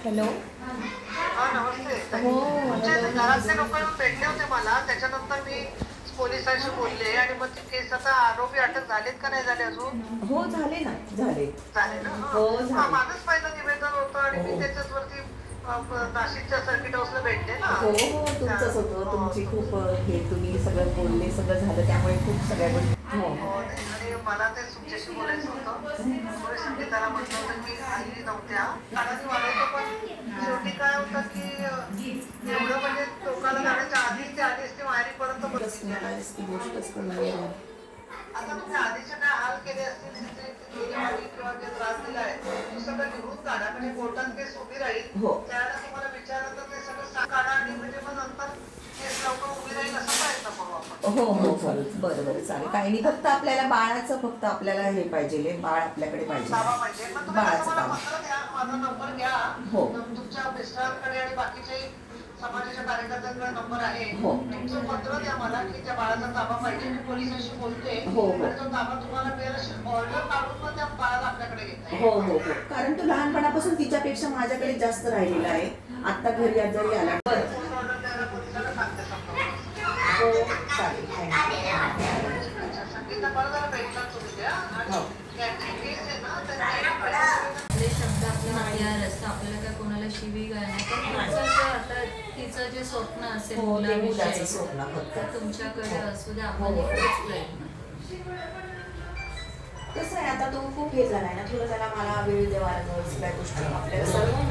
Hello. हा नमस्ते. हो तुमच्या हॅलो. घरातले लोक येऊन भेटले होते मला, त्याच्यानंतर मी पोलिसांशी बोलले आणि मग ती केस आता आरोपी अटक झालेत का नाही झाले अजून? हो झाले ना, झाले. झाले ना. हो हा झाले. माझंच पहिलं निवेदन होतं आणि मी हो त्याच्याच वरती नाशिकच्या सर्किट हाऊसला भेटले ना. हो हो तुमचंच होतं. तुमची खूप हे तुम्ही सगळं बोलले, सगळं झालं, त्यामुळे खूप सगळ्या गोष्टी. हो हो नाही, आणि मला ते तुमच्याशी बोलायचं होतं. मुंबई संगीताला म्हटलं होतं की आई नव्हत्या कानाने वाढवतो, पण शेवटी काय होतं की एवढं म्हणजे टोकाला जाण्याच्या आधी ते आधी असते माहेरीपर्यंत बस बघितली आहे. ती गोष्टच नाही. आता तुम्ही आधीचे काय हाल केले असतील, तिथे केलेवाणी किंवा जे त्रास दिलाय तो सगळं लिहून काढा, म्हणजे कोर्टात केस उभी राहील. हो त्यावेळेला तुम्हाला विचारलं तर ते सगळं काढा आणि म्हणजे मग नंतर केस लवकर उभी राहील असा प्रयत्न करू आपण. हो हो बरं बरं चालेल. काही नाही, फक्त आपल्याला बाळाचं फक्त आपल्याला हे पाहिजे, बाळ आपल्याकडे पाहिजे. ताबा पाहिजे. मग तुम्ही तसं बाळाचं मला ताबा. पत्र द्या, माझा नंबर घ्या. हो तुमच्या मिस्टरांकडे आणि बाकीचे समाजाच्या कार्यकर्त्यांकडे नंबर आहे. हो तुमचं पत्र द्या मला की त्या बाळाचा ताबा पाहिजे. मी पोलिसांशी बोलते हो हो आणि तो ताबा तुम्हाला मिळेल अशी ऑर्डर काढून मग त्या बाळाला आपल्याकडे घेता येईल. हो हो हो कारण तो लहानपणापासून तिच्यापेक्षा माझ्याकडे जास्त राहिलेला आहे. आता घरी जरी आला बरं. कोर्ट ऑर्डर द्यायला पोलिसाला सांगते समजा. हो चालेल. अच्छा, संगीता बरं झालं भेटला तुम्ही त्या. आणि हो त्यांची केस आहे ना, त्यांची आपले शब्द आपले हत्यार असतं, आपल्याला काय कोणाला शिवी घालणार. पण तुमचं जे आता तिचं जे स्वप्न असेल हो ते मुलाचं मुलाविषयी स्वप्न फक्त. तर तुमच्याकडे असू द्या, हो आपण हो एकच प्रयत्न. कसं आहे, आता तो खूप हे झालाय ना, थोडं त्याला मला वेळ द्यावा लागेल, सगळ्या गोष्टी आपल्याला सर्व